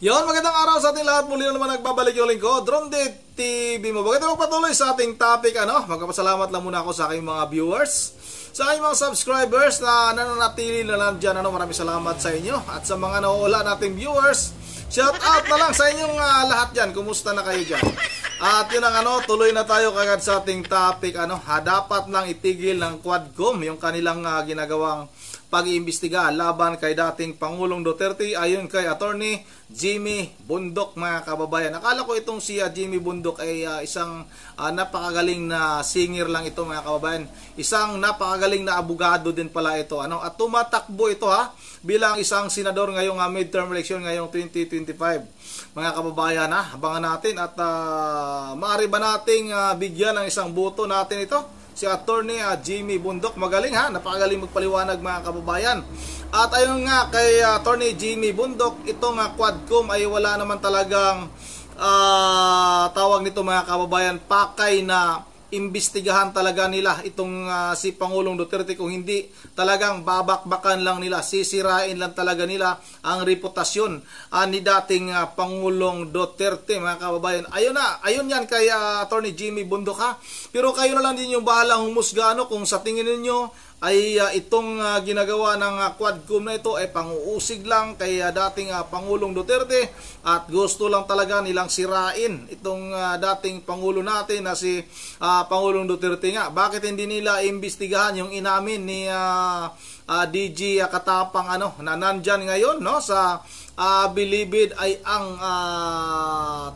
Yon, magandang araw sa ating lahat. Muli na naman nagbabalik yung lingkod, Ronde TV mo. Bagay magpatuloy sa ating topic, magpapasalamat lang muna ako sa aking mga viewers, sa aking mga subscribers na nananatili na lang dyan. Maraming salamat sa inyo. At sa mga nawawala nating viewers, shout out na lang sa inyong lahat dyan. Kumusta na kayo dyan? At yun ang tuloy na tayo kagad sa ating topic. Dapat lang itigil ng Quadcom yung kanilang ginagawang pag-iimbestiga laban kay dating Pangulong Duterte ayon kay Attorney Jimmy Bundok, mga kababayan. Akala ko itong si Jimmy Bundok ay isang napakagaling na singer lang ito, mga kababayan. Isang napakagaling na abogado din pala ito. At tumatakbo ito bilang isang senador ngayong midterm election ngayong 2025. Mga kababayan, abangan natin at maaari ba nating bigyan ng isang boto natin ito? Si Attorney Jimmy Bundok, magaling napakagaling magpaliwanag, mga kababayan. At ayun nga kay Attorney Jimmy Bundok, itong Quadcom ay wala naman talagang tawag nito, mga kababayan, pakay na imbestigahan talaga nila itong si Pangulong Duterte. Kung hindi, talagang babakbakan lang nila, sisirain lang talaga nila ang reputasyon ni dating Pangulong Duterte, mga kababayan. Ayun yan kay Attorney Jimmy Bundok Pero kayo na lang din yung bahalang humusga kung sa tingin ninyo ay itong ginagawa ng Quadcom na ito ay panguusig lang kay dating Pangulong Duterte at gusto lang talaga nilang sirain itong dating Pangulo natin na si Pangulong Duterte nga. Bakit hindi nila imbestigahan yung inamin ni DG Katapang na nandyan ngayon sa Bilibid ay ang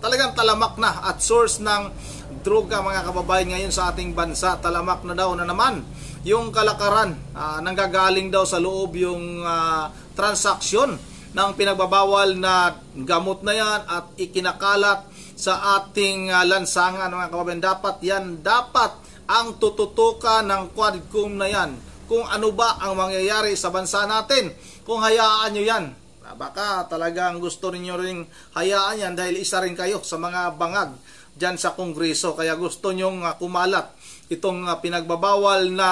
talagang talamak na at source ng droga, mga kababayan, ngayon sa ating bansa. Talamak na daw na naman yung kalakaran, nanggagaling daw sa loob yung transaksyon ng pinagbabawal na gamot na yan at ikinakalat sa ating lansangan, mga kababayan. Dapat ang tututukan ng Quadcom na yan kung ano ba ang mangyayari sa bansa natin. Kung hayaan nyo yan, baka talagang gusto ninyo ring hayaan yan dahil isa rin kayo sa mga bangag dyan sa Kongreso. Kaya gusto nyong kumalat itong pinagbabawal na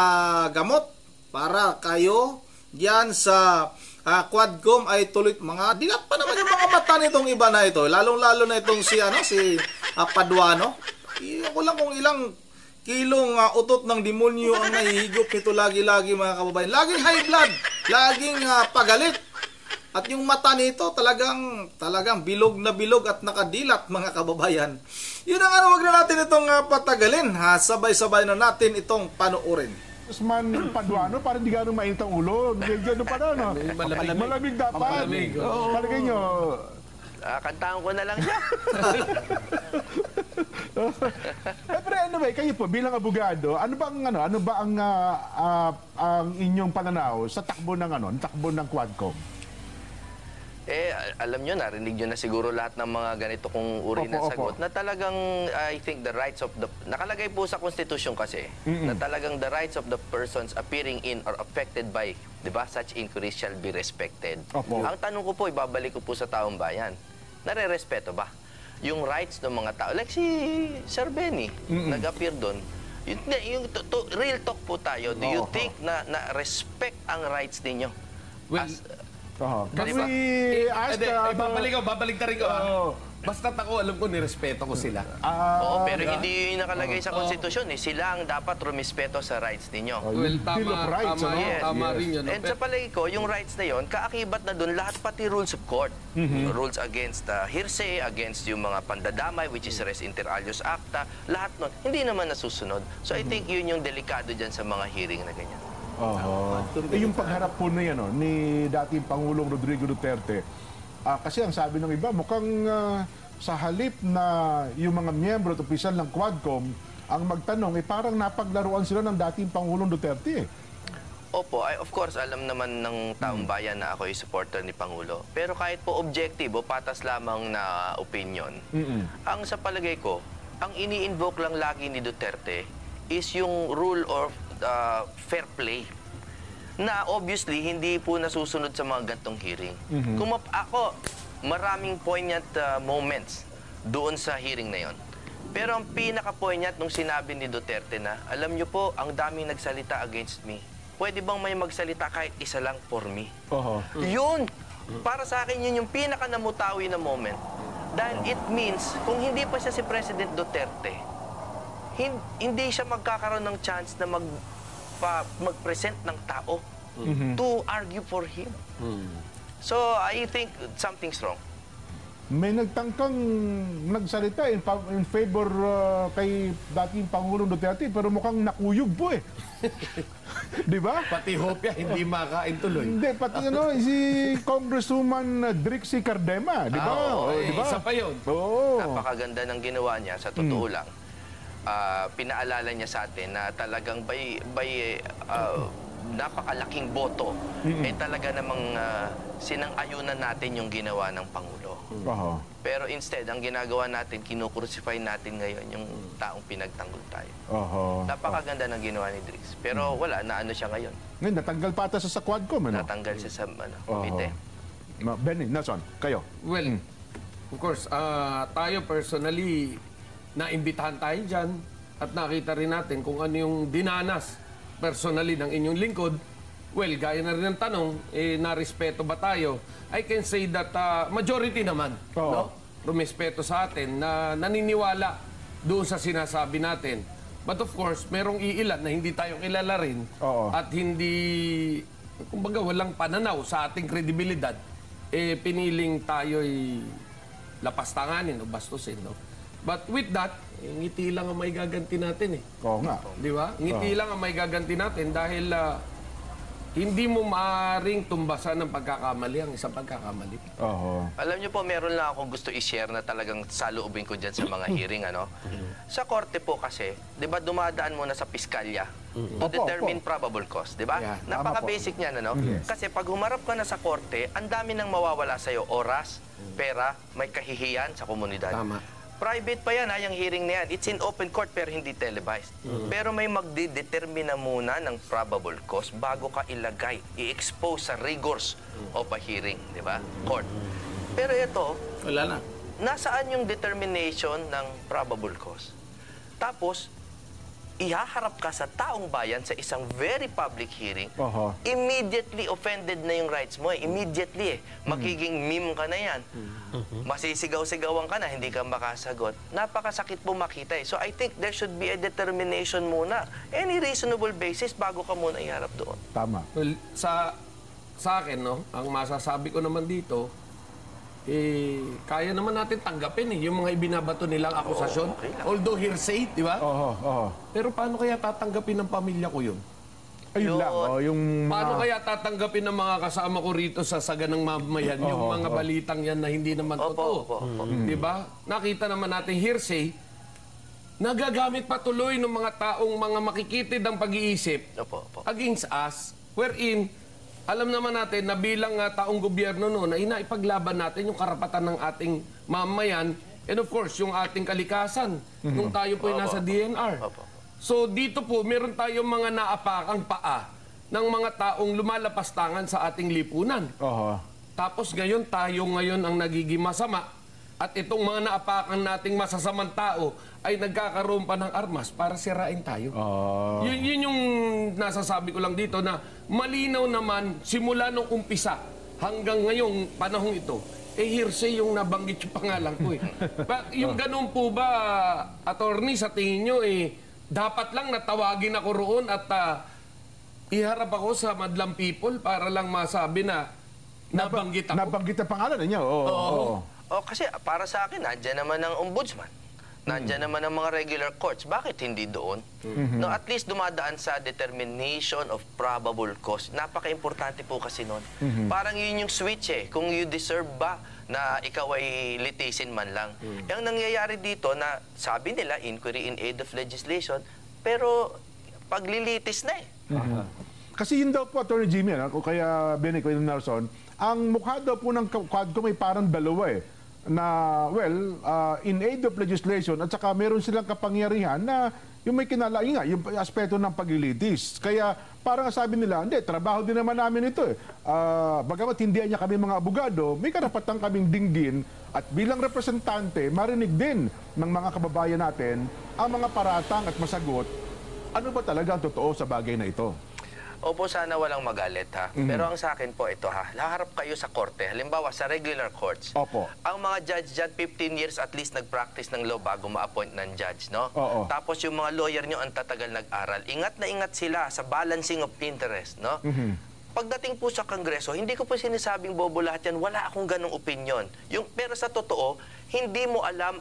gamot para kayo diyan sa Quadcom ay tuloy. Mga dilat pa naman yung mga mata nitong iba na ito, lalong-lalo na itong si Paduano. Ako lang kung ilang kilong utot ng demonyo ang nahihigop nito lagi-lagi, mga kababayan. Laging high blood, laging pagalit. At yung mata nito talagang bilog na bilog at nakadilat, mga kababayan. Yun ang wag na natin itong patagalin. Sabay-sabay na natin itong panoorin. Usman Paduano, parang di gano'ng mainit ang ulo. Gano'n pa na, Malamig dapat. Palagay nyo. Kantahan ko na lang siya. Pero anyway, kayo po bilang abogado, ano ba ang inyong pananaw sa takbo ng Quadcom? Alam nyo, narinig nyo na siguro lahat ng mga ganito kong uri ng sagot na talagang, I think, the rights of the... Nakalagay po sa Constitution kasi, na talagang the rights of the persons appearing in or affected by, di ba, such inquiries shall be respected. Ang tanong ko po, ibabalik ko po sa taong bayan, nare-respeto ba yung rights ng mga tao? Like si Sir Benny, nag-appear doon. Yung real talk po tayo, do you think na respect ang rights ninyo? Well, babalik na rin ko. Basta't ako, alam ko, nirespeto ko sila. Oo, pero hindi yung nakalagay sa konstitusyon. Sila ang dapat rumispeto sa rights ninyo. Well, tama rin yun. And sa palagi ko, yung rights na yun, kaakibat na dun lahat pati rules of court. Rules against hearsay, against yung mga pandadamay, which is res inter alios acta, lahat nun. Hindi naman nasusunod. So I think yun yung delikado dyan sa mga hearing na ganyan. Yung pagharap po na yan ni dating Pangulong Rodrigo Duterte, kasi ang sabi ng iba, mukhang sa halip na yung mga miyembro at opisyal ng Quadcom ang magtanong, parang napaglaruan sila ng dating Pangulong Duterte. Opo, of course, alam naman ng taong bayan na ako ay supporter ni Pangulo. Pero kahit po objektibo, patas lamang na opinion, ang sa palagay ko, ang ini-invoke lang lagi ni Duterte is yung rule of fair play. Na obviously, hindi po nasusunod sa mga gantong hearing. Kung ako, maraming poignant moments doon sa hearing na yon. Pero ang pinaka-poignant nung sinabi ni Duterte na, alam nyo po, ang daming nagsalita against me. Pwede bang may magsalita kahit isa lang for me? Yun! Para sa akin, yun yung pinaka-namutawi na moment. Dahil it means, kung hindi pa siya si President Duterte, hindi siya magkakaroon ng chance na mag-present ng tao to argue for him. So, I think something's wrong. May nagtangkang nagsalita in favor kay dating Pangulong Duterte, pero mukhang nakuyog po eh. Di ba? Pati hopya, hindi makain tuloy. Hindi, pati si Congresswoman Drixie Cardema, di ba? Di ba? Isa pa yun. Oo. Napakaganda ng ginawa niya, sa totoo lang. Pinaalala niya sa atin na talagang by napakalaking boto, talaga namang sinang-ayunan natin yung ginawa ng Pangulo. Pero instead, ang ginagawa natin, kinukrucify natin ngayon yung taong pinagtanggol tayo. Napakaganda ng ginawa ni Drix. Pero wala, naano siya ngayon. Ngayon, natanggal pa ata sa Quadcom, ano? Natanggal siya sa komite. Benny, Nelson, kayo? Well, of course, tayo personally, naimbitahan tayo dyan at nakita rin natin kung ano yung dinanas personally ng inyong lingkod. Well, gaya na rin ng tanong, narespeto ba tayo? I can say that majority naman, no? Rumespeto sa atin na naniniwala doon sa sinasabi natin. But of course, merong iilan na hindi tayo kilala rin at hindi, kumbaga, walang pananaw sa ating kredibilidad, piniling tayo'y lapastanganin o bastusin, no? But with that, ngiti lang ang may gaganti natin eh. Oo nga. Di ba? Ngiti lang ang may gaganti natin dahil hindi mo maaaring tumbasan ng pagkakamali ang isang pagkakamali. Alam niyo po, meron lang akong gusto i-share na talagang saloobin ko dyan sa mga hearing, ano? Sa korte po kasi, di ba dumadaan muna sa piskalya to determine probable cause, di ba? Yeah. Napaka-basic niyan, ano? Kasi pag humarap ka na sa korte, ang dami nang mawawala sa'yo. Oras, pera, may kahihiyan sa komunidad. Tama. Private pa yan, yung hearing na yan. It's in open court pero hindi televised. Pero may magdidetermina muna ng probable cause bago ka ilagay, i-expose sa rigors of a hearing, di ba? Court. Pero ito, Wala na. nasaan yung determination ng probable cause? Tapos, ihaharap ka sa taong bayan sa isang very public hearing, immediately offended na yung rights mo. Immediately magiging meme ka na yan. Masisigaw-sigawan ka na, hindi ka makasagot. Napakasakit po makita eh. So I think there should be a determination muna. Any reasonable basis bago ka muna iharap doon. Tama. Well, sa akin, no, ang masasabi ko naman dito, kaya naman natin tanggapin yung mga ibinabato nilang akusasyon. Although hearsay, di ba? Pero paano kaya tatanggapin ng pamilya ko yun? Ayun lang. Yung Paano kaya tatanggapin ng mga kasama ko rito sa saganang mamamayan yung mga balitang yan na hindi naman totoo? Di ba? Nakita naman natin hearsay, nagagamit patuloy ng mga taong mga makikitid ang pag-iisip against us, wherein alam naman natin na bilang taong gobyerno noon na inaipaglaban natin yung karapatan ng ating mamamayan and of course yung ating kalikasan nung tayo po ay nasa DNR. So dito po meron tayong mga naapakang paa ng mga taong lumalapastangan sa ating lipunan. Tapos ngayon tayo ngayon ang nagiging masama at itong mga naapakan nating masasamang tao ay nagkakaroon pa ng armas para sirain tayo. Yun yung nasasabi ko lang dito na malinaw naman simula nung umpisa hanggang ngayong panahong ito, hearsay yung nabanggit yung pangalan ko eh. Yung ganun po ba, attorney, sa tingin nyo dapat lang natawagin ako roon at iharap ako sa madlang people para lang masabi na nabanggit ako? Nabanggit ang pangalan niya. Kasi para sa akin, nandiyan naman ang ombudsman. Nandiyan naman ang mga regular courts. Bakit hindi doon? No, at least dumadaan sa determination of probable cause. Napaka-importante po kasi noon. Parang yun yung switch kung you deserve ba na ikaw ay litisin man lang. Ang nangyayari dito na sabi nila, inquiry in aid of legislation, pero paglilitis na Kasi yun daw po, Attorney Jimmy, kaya Benny, kaya Nelson, ang mukha daw po ng Quadcom ay parang dalawa na, well, in aid of legislation at saka meron silang kapangyarihan na yung may kinalain yung aspeto ng paglilitis. Kaya parang sabi nila, hindi, trabaho din naman namin ito bagamat hindi niya kami mga abogado, may karapatan kaming dinggin at bilang representante, marinig din ng mga kababayan natin ang mga paratang at masagot, ano ba talaga ang totoo sa bagay na ito? Opo, sana walang magalit ha. Pero ang sa akin po ito ha, laharap kayo sa korte. Halimbawa sa regular courts. Opo. Ang mga judge dyan, 15 years at least nag-practice ng law bago ma-appoint ng judge, no? Oo. Tapos yung mga lawyer nyo ang tatagal nag-aral. Ingat na ingat sila sa balancing of interest, no? Pagdating po sa Kongreso, hindi ko po sinasabing bobo lahat yan. Wala akong ganong opinion. Pero sa totoo, hindi mo alam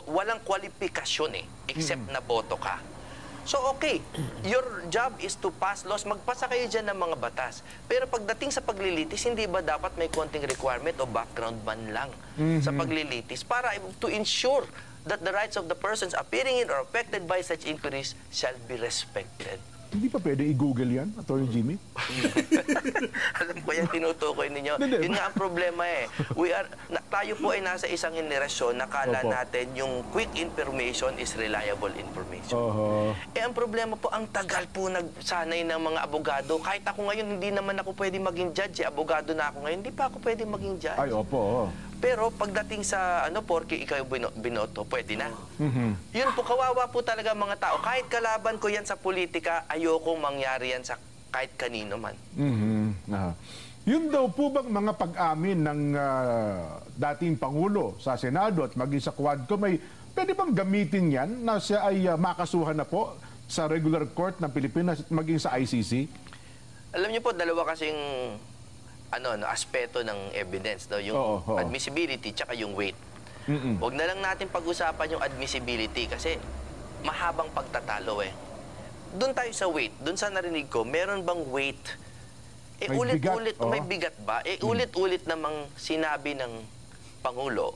walang kwalifikasyon except na boto ka. So okay, your job is to pass laws. Magpasa kayo dyan ng mga batas. Pero pagdating sa paglilitis, hindi ba dapat may konting requirement o background man lang sa paglilitis para to ensure that the rights of the persons appearing in or affected by such inquiries shall be respected. Hindi pa pwede i-google yan, Atty. Jimmy? Alam ko yan, tinutukoy ninyo. Yun nga ang problema tayo po ay nasa isang henerasyon na kala natin yung quick information is reliable information. Ang problema po, ang tagal po nagsanay ng mga abogado. Kahit ako ngayon, hindi naman ako pwede maging judge. Abogado na ako ngayon, hindi pa ako pwede maging judge. Ay, opo. Pero pagdating sa porke ikaw binoto, pwede na. Yun po, kawawa po talaga mga tao. Kahit kalaban ko yan sa politika, ayokong mangyari yan sa kahit kanino man. Yun daw po bang mga pag-amin ng dating Pangulo sa Senado at maging sa Quadcom, pwede bang gamitin yan na siya ay makasuhan na po sa regular court ng Pilipinas at maging sa ICC? Alam niyo po, dalawa kasing aspeto ng evidence, no? Yung admissibility tsaka yung weight. Huwag na lang natin pag-usapan yung admissibility kasi mahabang pagtatalo Doon tayo sa weight. Doon sa narinig ko, meron bang weight? Ulit-ulit, may bigat ba? Ulit-ulit namang sinabi ng Pangulo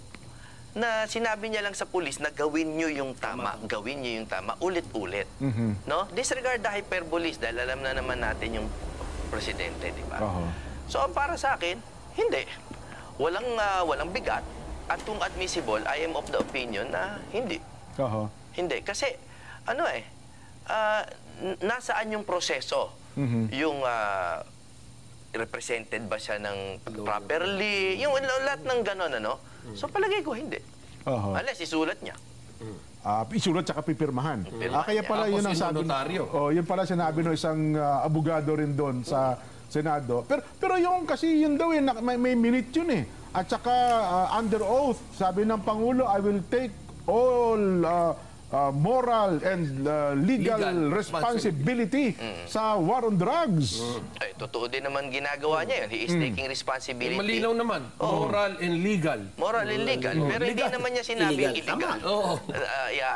na sinabi niya lang sa pulis na gawin niyo yung tama. Gawin niyo yung tama. Ulit-ulit. No? Disregard the hyperboles dahil alam na naman natin yung presidente, di ba? So, para sa akin, hindi. Walang bigat. At kung admissible, I am of the opinion na hindi. Hindi. Kasi, nasaan yung proseso? Yung represented ba siya ng properly? Yung lahat ng gano'n, So, palagay ko, hindi. Unless, isulat niya. Isulat tsaka pipirmahan. Kaya pala yun ang sabi. Yun pala sinabi ng isang abogado rin doon sa Senado. Pero yung kasi yun daw may minute yun At saka under oath, sabi ng Pangulo, I will take all moral and legal responsibility sa war on drugs. Ay, totoo din naman ginagawa niya yun. He is taking responsibility. Malinaw naman. Moral and legal. Moral and legal. Pero hindi naman niya sinabing illegal.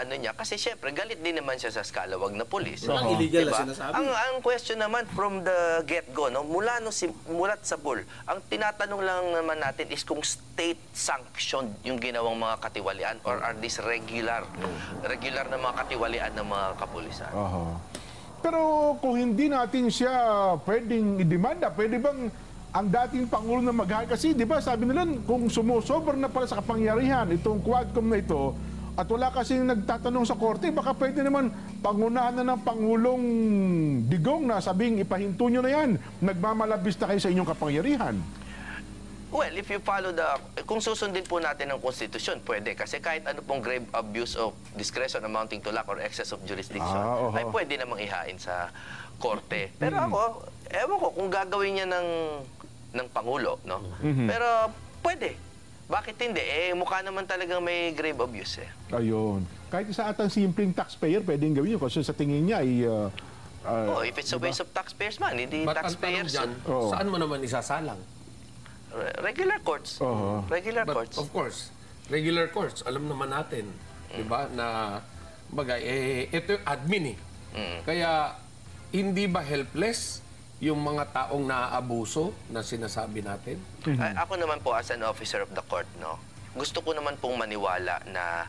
Niya. Kasi syempre, galit din naman siya sa scalawag na pulis. Ang illegal na sinasabi. Ang question naman from the get-go, mulat sa bull, ang tinatanong lang naman natin is kung state sanctioned yung ginawang mga katiwalian or are these regular na mga katiwalian ng mga kapulisan. Pero kung hindi natin siya pwedeng idemanda, pwede bang ang dating Pangulo na kasi, di ba, sabi nila, kung sumusobra na pala sa kapangyarihan itong Quadcom na ito, at wala kasing nagtatanong sa korte, baka pwede naman pangunahan na ng Pangulong Digong na sabing ipahinto nyo na yan, nagmamalabis na kayo sa inyong kapangyarihan. Well, if you follow kung susundin po natin ang konstitusyon, pwede. Kasi kahit ano pong grave abuse of discretion amounting to lack or excess of jurisdiction, ay pwede namang ihain sa korte. Pero ewan ko kung gagawin niya ng Pangulo, no? Pero pwede. Bakit hindi? Mukha naman talagang may grave abuse Ayun. Kahit isa atang simpleng taxpayer, pwedeng gawin yun. Kasi sa tingin niya ay... if it's a waste of taxpayers man, hindi taxpayers. Saan mo naman isasalang? Regular courts. Regular courts. Of course. Regular courts. Alam naman natin. Diba? Na ito yung admin Kaya, hindi ba helpless yung mga taong naaabuso na sinasabi natin? Ako naman po as an officer of the court, gusto ko naman pong maniwala na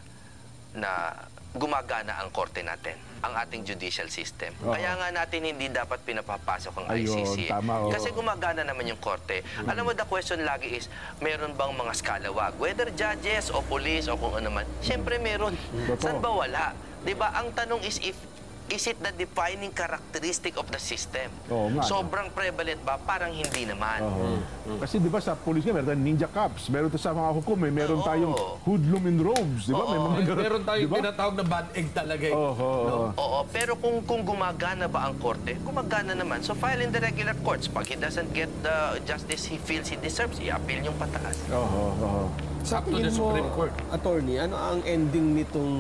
gumagana ang korte natin, ang ating judicial system. Kaya nga natin hindi dapat pinapapasok ang ICC. Kasi gumagana naman yung korte. Alam mo, the question lagi is, meron bang mga scalawag? Whether judges o police o kung ano man, syempre meron. Saan ba wala? Diba? Ang tanong is if is it the defining characteristic of the system? Oo nga. Sobrang prevalent ba? Parang hindi naman. Kasi di ba sa police nga, meron tayong ninja cops, meron tayo sa mga hukom, meron tayong hoodlum in robes, di ba? May mga ganun, Meron tayong di ba? tinatawag na bad egg talaga. Oo, pero kung gumagana ba ang korte? Gumagana naman. So file in the regular courts. Pag he doesn't get the justice he feels he deserves, i-appeal yung pataas. Sa to the Supreme Court. Attorney, ano ang ending nitong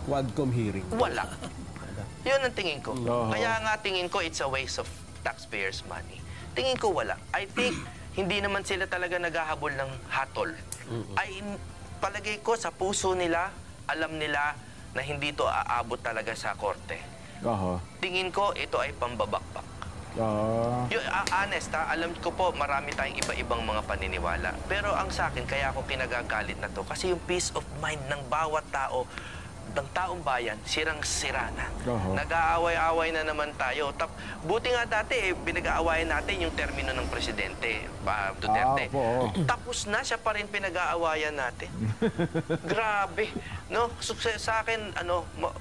Quadcom hearing? Wala. Yun ang tingin ko. Kaya nga tingin ko it's a waste of taxpayers' money. Tingin ko wala. I think hindi naman sila talaga naghahabol ng hatol. Ay palagay ko sa puso nila, alam nila na hindi to aabot talaga sa korte. Tingin ko ito ay pambabakbak. Honest alam ko po marami tayong iba-ibang mga paniniwala. Pero ang sa akin, kaya ako kinagagalit na to kasi yung peace of mind ng bawat tao, ng taong bayan, sirang-sira na. Nag-aaway-away na naman tayo. Buti nga dati, pinag-aawayan natin yung termino ng presidente, Duterte. Tapos na, siya pa rin pinag-aawayan natin. Grabe. No? So, sa akin,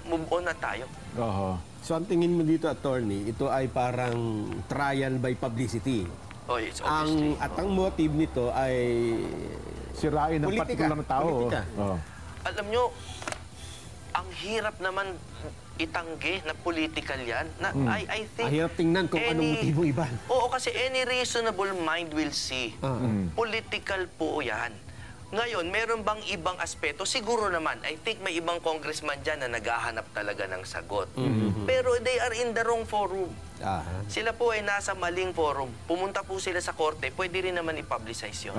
move on na tayo. So ang tingin mo dito, attorney, ito ay parang trial by publicity. It's obviously. Ang motive nito ay sirain ng partikular na tao. Alam nyo, ang hirap naman itanggi na political yan. I think hirap tingnan kung anong motibo iba. Oo, kasi any reasonable mind will see. Political po yan. Ngayon, meron bang ibang aspeto? Siguro naman. I think may ibang congressman dyan na naghahanap talaga ng sagot. Pero they are in the wrong forum. Sila po ay nasa maling forum. Pumunta po sila sa korte, pwede rin naman i-publicize yun.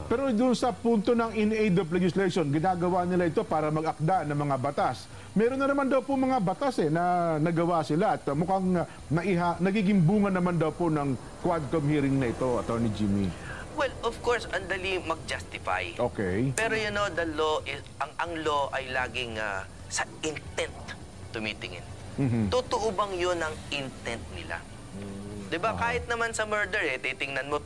Pero doon sa punto ng in aid of legislation, ginagawa nila ito para mag-akda ng mga batas. Meron na naman daw po mga batas na nagawa sila at mukhang nagiging bunga naman daw po ng Quadcom hearing na ito, Attorney Jimmy. Well, of course, andali mag-justify. Okay. Pero the law is, ang law ay laging sa intent tumitingin. Totoo bang yun ang intent nila? Diba, kahit naman sa murder, titingnan mo,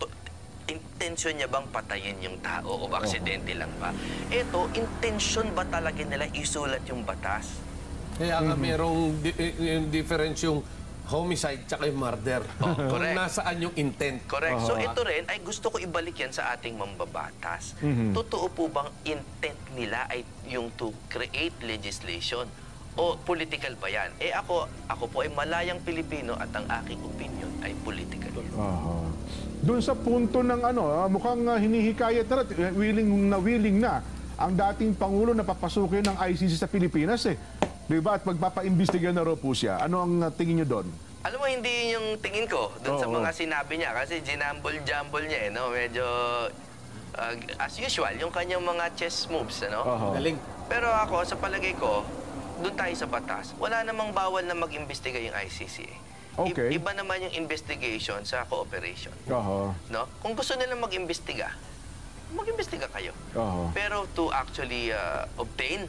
intensyon niya bang patayin yung tao o aksidente lang ba? Ito, intensyon ba talaga nila isulat yung batas? Kaya nga merong difference yung homicide tsaka yung murder. Correct. Kung nasaan yung intent. Correct. So ito rin, ay gusto ko ibalik yan sa ating mambabatas. Totoo po bang intent nila ay yung to create legislation? O political ba yan? Ako po ay malayang Pilipino at ang aking opinion ay political. Doon sa punto ng mukhang hinihikayat na willing na ang dating Pangulo na papasukin ng ICC sa Pilipinas Diba? At magpapaimbestiga na raw po siya. Ano ang tingin nyo doon? Alam mo, hindi yung tingin ko doon sa mga sinabi niya. Kasi ginambol-jambol niya, Medyo, as usual, yung kanyang mga chess moves, Galing. Pero ako, sa palagay ko, doon tayo sa batas. Wala namang bawal na mag-imbestiga yung ICC. Okay. Iba naman yung investigation sa cooperation. No? Kung gusto nilang mag-imbestiga kayo. Pero to actually obtain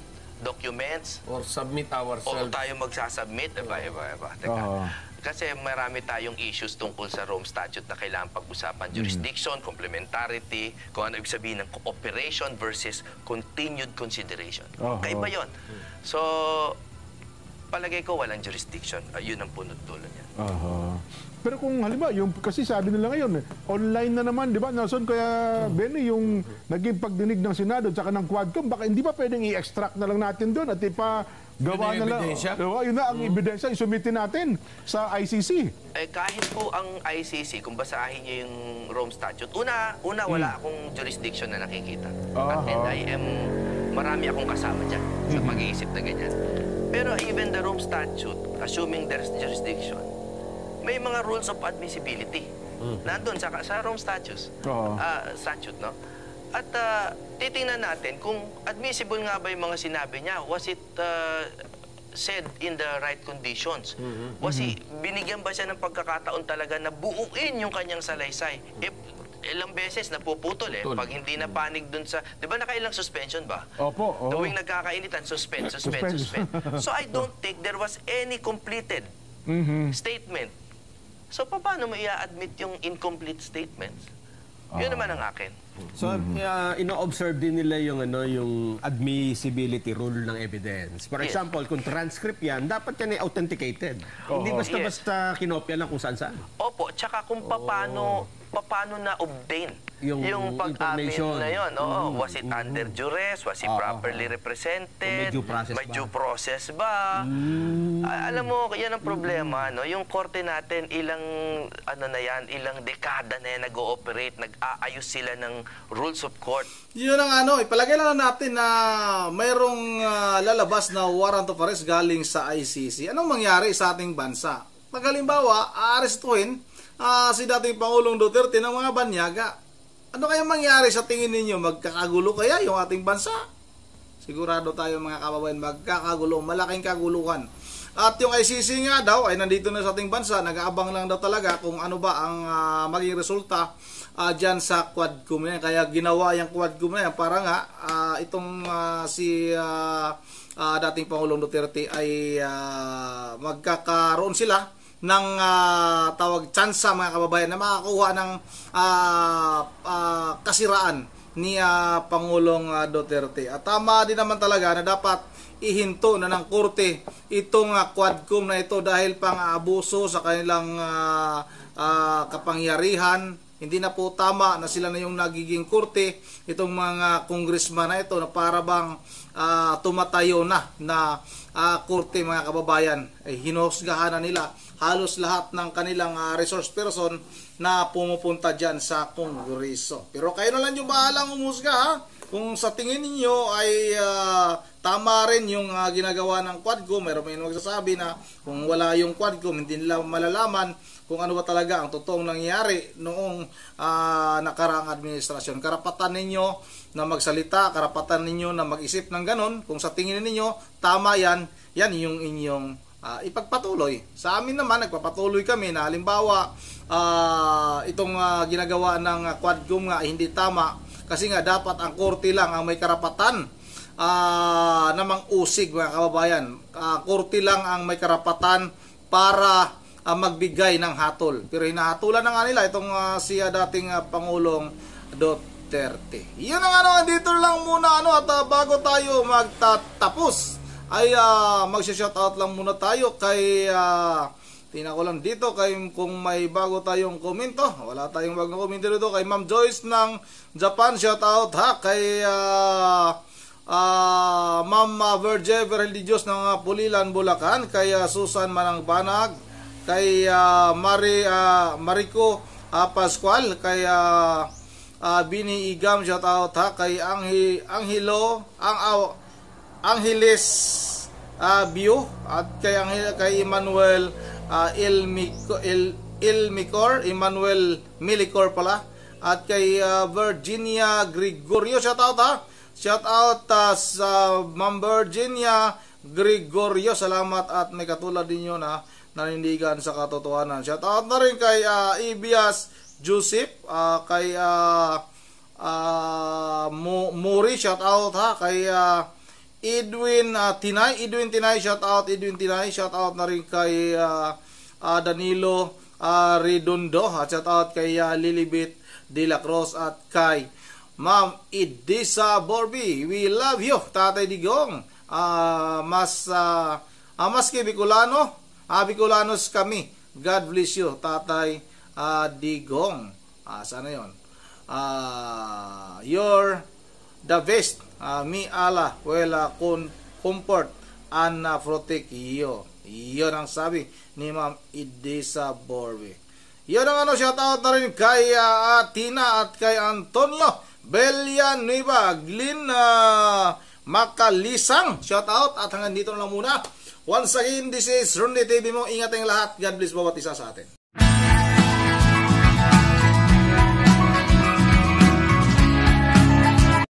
documents or submit ourselves. O tayo magsasubmit. Iba. Teka. Kasi marami tayong issues tungkol sa Rome Statute na kailangan pag-usapan. Jurisdiction, complementarity, kung ano ibig sabihin ng cooperation versus continued consideration. Kaiba yun. So, palagay ko walang jurisdiction. Yun ang punot-dulo niya. Pero kung halimbawa, kasi sabi nila ngayon, online na naman, di ba, Nelson? Kaya, Benny, yung naging pagdinig ng Senado at saka ng Quadcom, baka hindi ba pwedeng i-extract na lang natin doon at gawa na lang. Yun na ang ebidensya, isumitin natin sa ICC. Kahit po ang ICC, kung basahin niyo yung Rome Statute, una wala akong jurisdiction na nakikita. And marami akong kasama dyan sa pag-iisip na ganyan. Pero even the Rome Statute, assuming there's jurisdiction, may mga rules of admissibility. Nandun sa Rome Statute, no? At titingnan natin kung admissible nga ba yung mga sinabi niya. Was it said in the right conditions? Binigyan ba siya ng pagkakataon talaga na buuin yung kanyang salaysay? Ilang beses napuputol pag hindi na panig dun sa... Di ba nakailang suspension ba? Opo. Tuwing nagkakainitan, suspend. So I don't think there was any completed statement. So paano mo i-admit yung incomplete statements? Yun naman ang akin. So, ino-observe din nila yung yung admissibility rule ng evidence. For Yes. example, kung transcript yan, dapat yan ay authenticated. Hindi basta-basta kinopya lang kung saan-saan. Opo, tsaka kung paano na-obtain Yung pag-amin information. na yun. Oo, was it under duress? Was it properly represented? May due process May ba? due process ba? Alam mo, yan ang problema. No? Yung korte natin, ilang dekada na yan nag-ooperate, nag-aayos sila ng rules of court. Yun ang ipalagay lang natin na mayroong lalabas na warrant of arrest galing sa ICC. Anong mangyari sa ating bansa? Pag halimbawa, aarestuhin si dating Pangulong Duterte ng mga banyaga. Ano kaya mangyari sa tingin ninyo? Magkakagulo kaya yung ating bansa? Sigurado tayo mga kababayan, magkakagulo, malaking kaguluhan. At yung ICC nga daw ay nandito na sa ating bansa, nag-aabang lang daw talaga kung ano ba ang maging resulta dyan sa Quadcom na yan. Kaya ginawa yung Quadcom na yan para nga itong si dating Pangulong Duterte ay magkakaroon sila ng tawag tsansa mga kababayan na makakuha ng kasiraan ni Pangulong Duterte. At tama din naman talaga na dapat ihinto na ng korte itong Quadcom na ito dahil pang-abuso sa kanilang kapangyarihan. Hindi na po tama na sila na yung nagiging korte, itong mga congressman na ito na para bang tumatayo na korte mga kababayan. Ay hinusgahan na nila halos lahat ng kanilang resource person na pumupunta dyan sa Kongreso. Pero kayo na lang yung bahalang umusga ha. Kung sa tingin ninyo ay tama rin yung ginagawa ng Quadcom, mayroon may magsasabi na kung wala yung Quadcom, hindi nila malalaman kung ano ba talaga ang totoong nangyari noong nakaraang administrasyon. Karapatan ninyo na magsalita, karapatan ninyo na mag-isip ng ganon. Kung sa tingin ninyo, tama yan, yan yung inyong ipagpatuloy. Sa amin naman, nagpapatuloy kami na halimbawa itong ginagawa ng Quadcom nga hindi tama kasi nga dapat ang korte lang ang may karapatan namang usig mga kababayan. Korte lang ang may karapatan para magbigay ng hatol. Pero hinahatulan na nga nila itong siya dating Pangulong Duterte. Yun ang dito lang muna at bago tayo magtatapos ay magsha-shoutout lang muna tayo kay tingnan ko lang dito kay kung may bago tayong komento. Wala tayong bagong komento dito kay Ma'am Joyce ng Japan. Shoutout ha kay Ma'am Virge Religious ng Pulilan, Bulacan, kay Susan Manangbanag, kay Marico Pascual, kay Bini Igam, shoutout ha kay Angeles Bio, at kay Emmanuel Emmanuel Milicor pala, at kay Virginia Gregorio, shoutout ha. Shoutout sa Ma'am Virginia Gregorio, salamat at may katulad ninyo na nanindigan sa katotohanan. Shoutout na rin kay Ibias Joseph, kay Muri, shoutout ha, kay Edwin Tinay, shoutout Edwin Tinay, shoutout na rin kay Danilo Redondo, at shoutout kay Lilibet De La Cruz at kay Ma'am Idisa Borby. We love you, Tatay Digong. Maski Bicolano, Bicolanos kami. God bless you, Tatay Digong. Sana yun. You're the best. Mi Allah will comfort and protect you. Yun ang sabi ni Ma'am Idisa Borby. Yun ang shoutout na rin kay Tina at kay Antonio Villanueva, Glyn Makalisang, shoutout. At hanggang dito lang muna. Once again, this is Ronde TV mo. Ingat ang lahat. God bless bawat isa sa atin.